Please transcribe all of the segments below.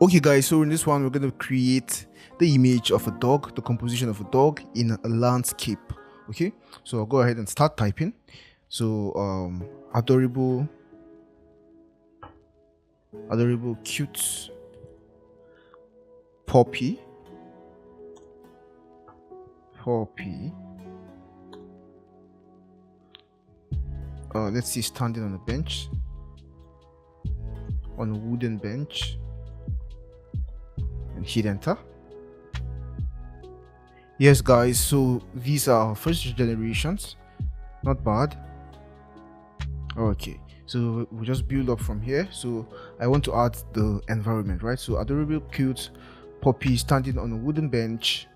Okay guys, so in this one we're going to create the image of a dog, the composition of a dog in a landscape. Okay, so I'll go ahead and start typing. So adorable cute puppy let's see, standing on a bench, on a wooden bench, and hit enter. Yes guys, so these are first generations, not bad. Okay, so we'll just build up from here. So I want to add the environment, right? So adorable cute puppy standing on a wooden bench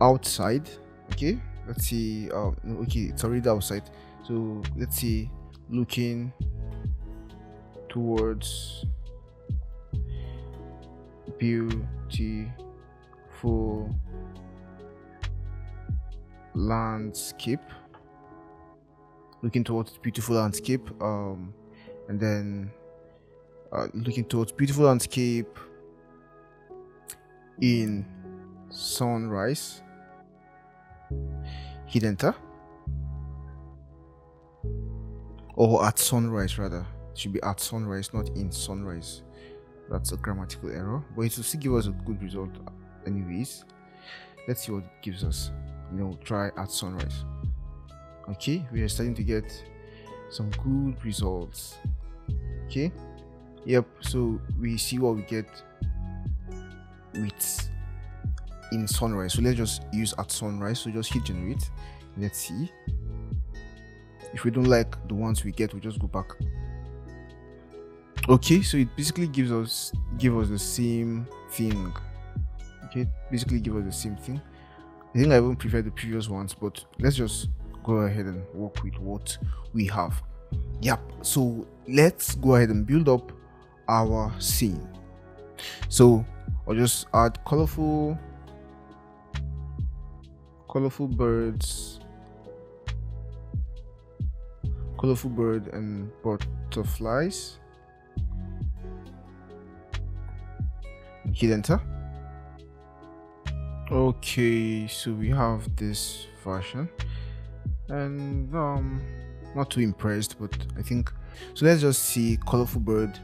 outside. Okay, let's see. Okay, it's already outside, so let's see, looking towards beautiful landscape, looking towards beautiful landscape, and then looking towards beautiful landscape in sunrise, hit enter. Or at sunrise, rather. It should be at sunrise, not in sunrise. That's a grammatical error, but it will still give us a good result anyways. Let's see what it gives us. Try at sunrise. Okay, we are starting to get some good results. Okay, yep, so we see what we get with in sunrise. So let's just use at sunrise. So just hit generate. Let's see. If we don't like the ones we get, we just go back. Okay, so it basically give us the same thing. Okay, basically give us the same thing. I think I even prefer the previous ones, but let's just go ahead and work with what we have. Yep, so let's go ahead and build up our scene. So I'll just add colorful bird and butterflies, hit enter. Okay, so we have this version, and not too impressed, but I think so. Let's just see colorful bird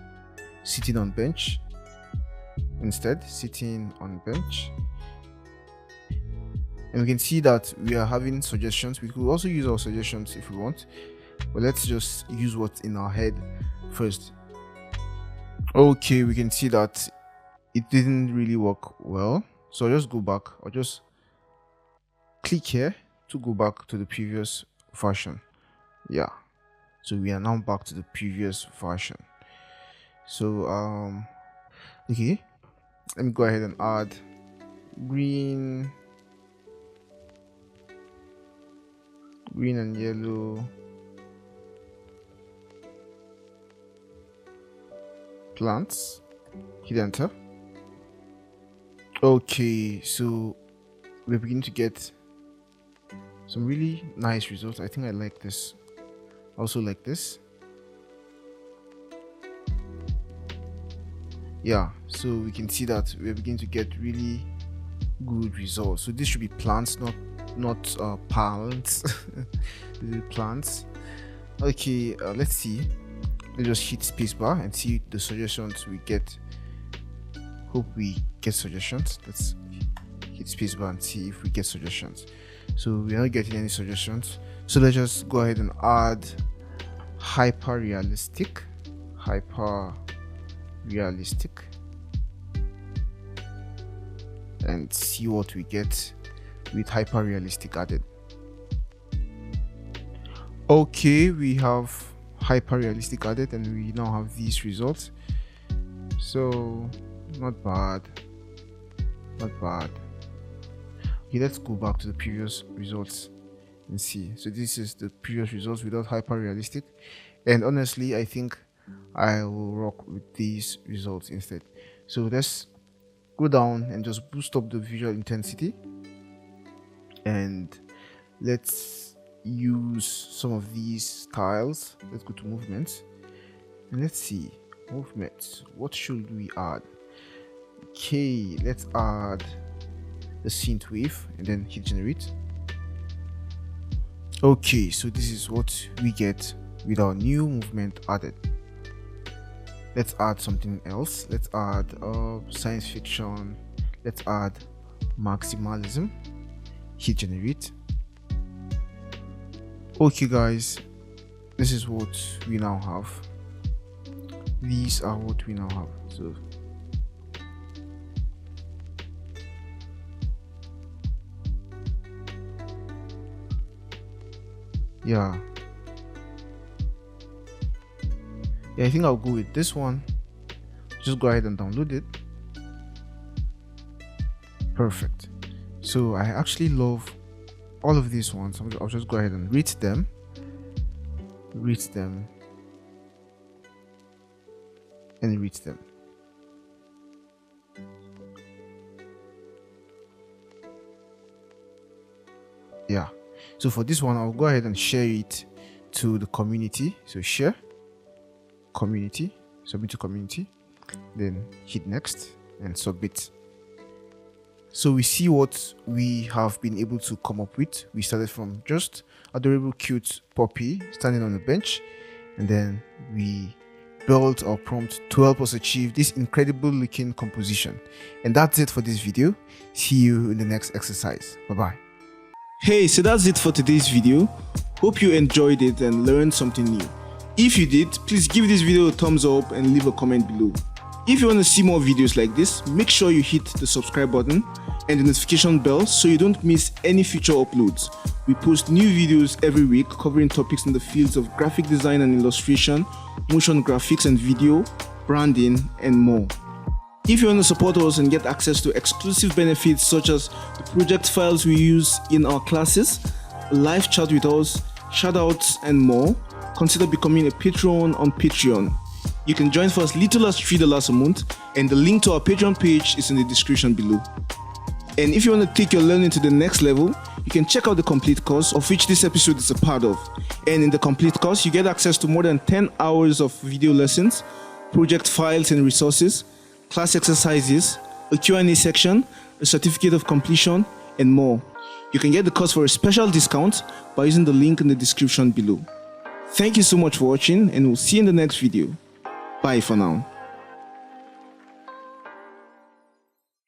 sitting on bench instead, sitting on bench. And we can see that we are having suggestions. We could also use our suggestions if we want, but let's just use what's in our head first. Okay, we can see that it didn't really work well, so I'll just go back. I'll just click here to go back to the previous version. Yeah, so we are now back to the previous version. So okay, let me go ahead and add green and yellow plants, hit enter. Okay, so we're beginning to get some really nice results. I think I like this. Also like this. Yeah, so we can see that we're beginning to get really good results. So this should be plants, not plants. This is plants. Okay, let's see. Let's just hit spacebar and see the suggestions we get. Hope we get suggestions. Let's hit spacebar and see if we get suggestions. So we're not getting any suggestions, so let's just go ahead and add hyper realistic and see what we get with hyper realistic added. Okay, we have hyper realistic added and we now have these results. So not bad. Okay, let's go back to the previous results and see. So this is the previous results without hyper realistic, and honestly I think I will rock with these results instead. So let's go down and just boost up the visual intensity, and let's use some of these styles. Let's go to movements and let's see movements. What should we add? Okay, let's add the synth wave and then hit generate. Okay, so this is what we get with our new movement added. Let's add something else. Let's add science fiction. Let's add maximalism. Hit generate. Okay guys, this is what we now have. These are what we now have. So yeah, I think I'll go with this one. Just go ahead and download it. Perfect. So I actually love all of these ones. I'll just go ahead and rate them. Yeah, so for this one I'll go ahead and share it to the community. So share community, submit to community, then hit next and submit. So we see what we have been able to come up with. We started from just adorable cute puppy standing on the bench, and then we built our prompt to help us achieve this incredible looking composition. And that's it for this video. See you in the next exercise. Bye bye. Hey, so that's it for today's video. Hope you enjoyed it and learned something new. If you did, please give this video a thumbs up and leave a comment below. If you want to see more videos like this, make sure you hit the subscribe button and the notification bell so you don't miss any future uploads. We post new videos every week covering topics in the fields of graphic design and illustration, motion graphics and video, branding, and more. If you want to support us and get access to exclusive benefits such as the project files we use in our classes, live chat with us, shoutouts, and more, consider becoming a patron on Patreon. You can join for as little as $3 a month, and the link to our Patreon page is in the description below. And if you want to take your learning to the next level, you can check out the complete course, of which this episode is a part of. And in the complete course, you get access to more than 10 hours of video lessons, project files and resources, class exercises, a Q&A section, a certificate of completion, and more. You can get the course for a special discount by using the link in the description below. Thank you so much for watching, and we'll see you in the next video. Bye for now.